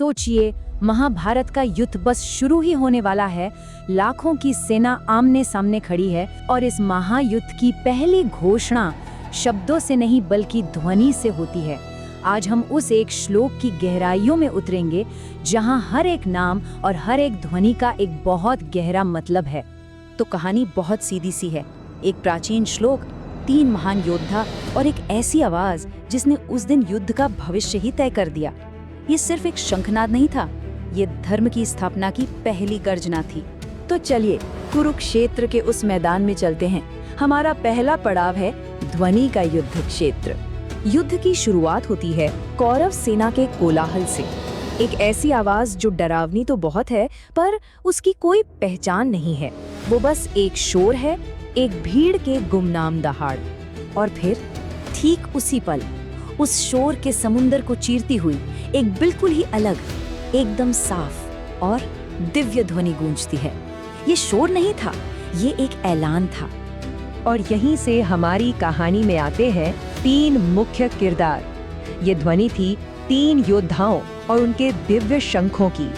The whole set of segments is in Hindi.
सोचिए, महाभारत का युद्ध बस शुरू ही होने वाला है। लाखों की सेना आमने सामने खड़ी है और इस महायुद्ध की पहली घोषणा शब्दों से नहीं बल्कि ध्वनि से होती है। आज हम उस एक श्लोक की गहराइयों में उतरेंगे जहां हर एक नाम और हर एक ध्वनि का एक बहुत गहरा मतलब है। तो कहानी बहुत सीधी सी है। एक प्राचीन श्लोक, 3 महान योद्धा और एक ऐसी आवाज जिसने उस दिन युद्ध का भविष्य ही तय कर दिया। ये सिर्फ एक शंखनाद नहीं था, ये धर्म की स्थापना की पहली गर्जना थी। तो चलिए कुरुक्षेत्र के उस मैदान में चलते हैं। हमारा पहला पड़ाव है ध्वनि का युद्ध क्षेत्र। युद्ध की शुरुआत होती है कौरव सेना के कोलाहल से। एक ऐसी आवाज जो डरावनी तो बहुत है, पर उसकी कोई पहचान नहीं है। वो बस एक शोर है, एक भीड़ के गुमनाम दहाड़। और फिर ठीक उसी पल उस शोर के समुंदर को चीरती हुई एक बिल्कुल ही अलग, एकदम साफ और दिव्य ध्वनि गूंजती है। ये शोर नहीं था, ये एक ऐलान था। और यहीं से हमारी कहानी में आते हैं 3 मुख्य किरदार। ये ध्वनि थी 3 योद्धाओं और उनके दिव्य शंखों की।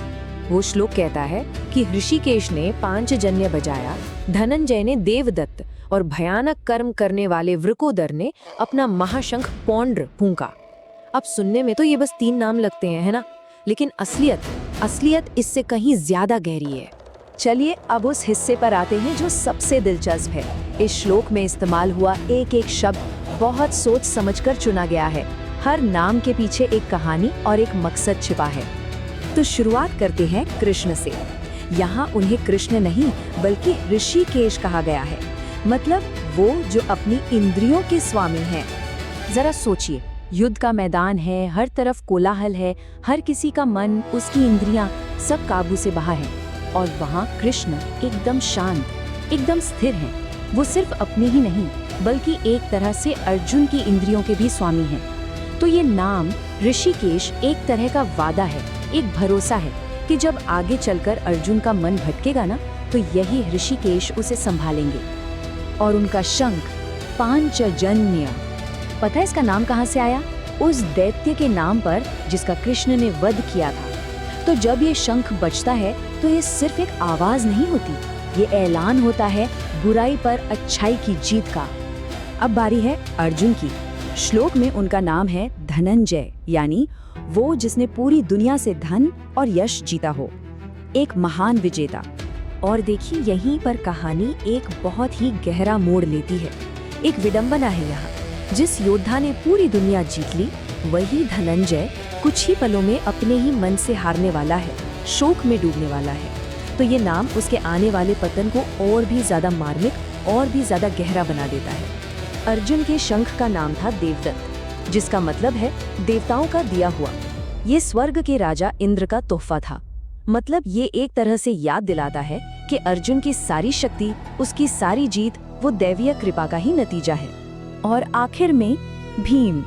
वो श्लोक कहता है कि ऋषिकेश ने पांचजन्य बजाया, धनंजय ने देवदत्त और भयानक कर्म करने वाले वृकोदर ने अपना महाशंख पौंड्र फूंका। अब सुनने में तो ये बस 3 नाम लगते हैं, है ना? लेकिन असलियत इससे कहीं ज्यादा गहरी है। चलिए अब उस हिस्से पर आते हैं जो सबसे दिलचस्प है। इस श्लोक में इस्तेमाल हुआ एक एक शब्द बहुत सोच समझकर चुना गया है। हर नाम के पीछे एक कहानी और एक मकसद छिपा है। तो शुरुआत करते हैं कृष्ण से। यहाँ उन्हें कृष्ण नहीं बल्कि ऋषिकेश कहा गया है, मतलब वो जो अपनी इंद्रियों के स्वामी हैं। जरा सोचिए, युद्ध का मैदान है, हर तरफ कोलाहल है, हर किसी का मन, उसकी इंद्रियां सब काबू से बाहर है। और वहाँ कृष्ण एकदम शांत, एकदम स्थिर हैं। वो सिर्फ अपने ही नहीं बल्कि एक तरह से अर्जुन की इंद्रियों के भी स्वामी हैं। तो ये नाम ऋषिकेश एक तरह का वादा है, एक भरोसा है कि जब आगे चलकर अर्जुन का मन भटकेगा ना, तो यही ऋषिकेश उसे संभालेंगे। और उनका शंख पांचजन्य, पता है इसका नाम कहाँ से आया? उस दैत्य के नाम पर जिसका कृष्ण ने वध किया था। तो जब ये शंख बजता है तो ये सिर्फ एक आवाज नहीं होती, ये ऐलान होता है बुराई पर अच्छाई की जीत का। अब बारी है अर्जुन की। श्लोक में उनका नाम है धनंजय, यानी वो जिसने पूरी दुनिया से धन और यश जीता हो, एक महान विजेता। और देखिए यहीं पर कहानी एक बहुत ही गहरा मोड़ लेती है। एक विडंबना है यहाँ। जिस योद्धा ने पूरी दुनिया जीत ली, वही धनंजय कुछ ही पलों में अपने ही मन से हारने वाला है, शोक में डूबने वाला है। तो ये नाम उसके आने वाले पतन को और भी ज्यादा मार्मिक और भी ज्यादा गहरा बना देता है। अर्जुन के शंख का नाम था देवदत्त, जिसका मतलब है देवताओं का दिया हुआ। ये स्वर्ग के राजा इंद्र का तोहफा था। मतलब ये एक तरह से याद दिलाता है कि अर्जुन की सारी शक्ति, उसकी सारी जीत वो दैवीय कृपा का ही नतीजा है। और आखिर में भीम।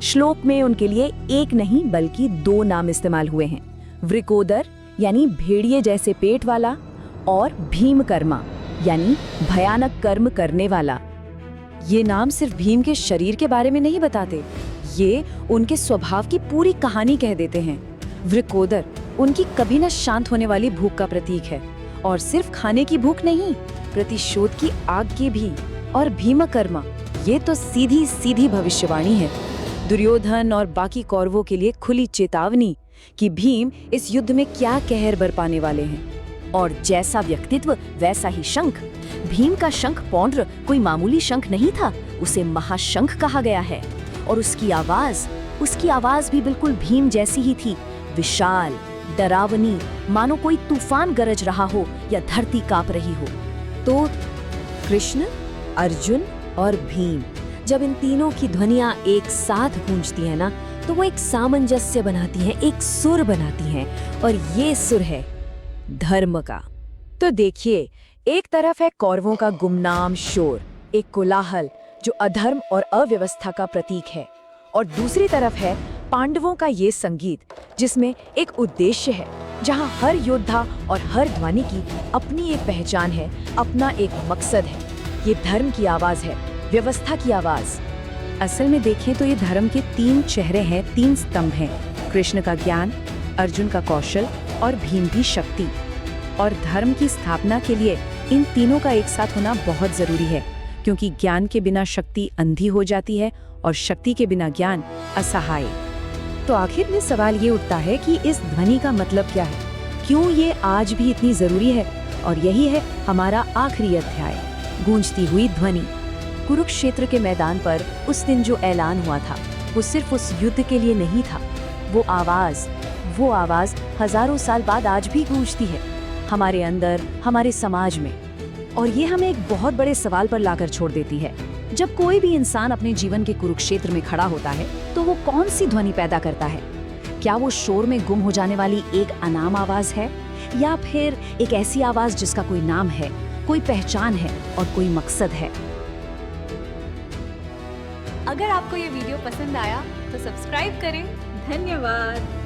श्लोक में उनके लिए एक नहीं बल्कि 2 नाम इस्तेमाल हुए हैं, वृकोदर यानी भेड़िए जैसे पेट वाला, और भीमकर्मा यानी भयानक कर्म करने वाला। ये नाम सिर्फ भीम के शरीर के बारे में नहीं बताते, ये उनके स्वभाव की पूरी कहानी कह देते हैं। वृकोदर उनकी कभी न शांत होने वाली भूख का प्रतीक है, और सिर्फ खाने की भूख नहीं, प्रतिशोध की आग की भी। और भीमकर्मा, ये तो सीधी सीधी भविष्यवाणी है, दुर्योधन और बाकी कौरवों के लिए खुली चेतावनी कि भीम इस युद्ध में क्या कहर बरपाने वाले हैं। और जैसा व्यक्तित्व वैसा ही शंख। भीम का शंख पौंड्र कोई मामूली शंख नहीं था, उसे महाशंख कहा गया है। और उसकी आवाज भी बिल्कुल भीम जैसी ही थी, विशाल, डरावनी, मानो कोई तूफान गरज रहा हो या धरती कांप रही हो। तो कृष्ण, अर्जुन और भीम, जब इन तीनों की ध्वनियां एक साथ गूंजती है ना, तो वो एक सामंजस्य बनाती हैं, एक सुर बनाती हैं। और ये सुर है धर्म का। तो देखिए, एक तरफ है कौरवों का गुमनाम शोर, एक कोलाहल जो अधर्म और अव्यवस्था का प्रतीक है, और दूसरी तरफ है पांडवों का ये संगीत जिसमें एक उद्देश्य है, जहां हर योद्धा और हर ध्वनि की अपनी एक पहचान है, अपना एक मकसद है। ये धर्म की आवाज है, व्यवस्था की आवाज। असल में देखें तो ये धर्म के 3 चेहरे हैं, 3 स्तंभ हैं। कृष्ण का ज्ञान, अर्जुन का कौशल और भीम की शक्ति। और धर्म की स्थापना के लिए इन तीनों का एक साथ होना बहुत जरूरी है, क्योंकि ज्ञान के बिना शक्ति अंधी हो जाती है और शक्ति के बिना ज्ञान असहाय। तो आखिर में सवाल ये उठता है कि इस ध्वनि का मतलब क्या है, क्यों ये आज भी इतनी जरूरी है। और यही है हमारा आखिरी अध्याय, गूंजती हुई ध्वनि। कुरुक्षेत्र के मैदान पर उस दिन जो ऐलान हुआ था वो सिर्फ उस युद्ध के लिए नहीं था। वो आवाज हजारों साल बाद आज भी गूंजती है, हमारे अंदर, हमारे समाज में। और ये हमें एक बहुत बड़े सवाल पर लाकर छोड़ देती है। जब कोई भी इंसान अपने जीवन के कुरुक्षेत्र में खड़ा होता है तो वो कौन सी ध्वनि पैदा करता है? क्या वो शोर में गुम हो जाने वाली एक अनाम आवाज है, या फिर एक ऐसी आवाज जिसका कोई नाम है, कोई पहचान है और कोई मकसद है? अगर आपको ये वीडियो पसंद आया तो सब्सक्राइब करें। धन्यवाद।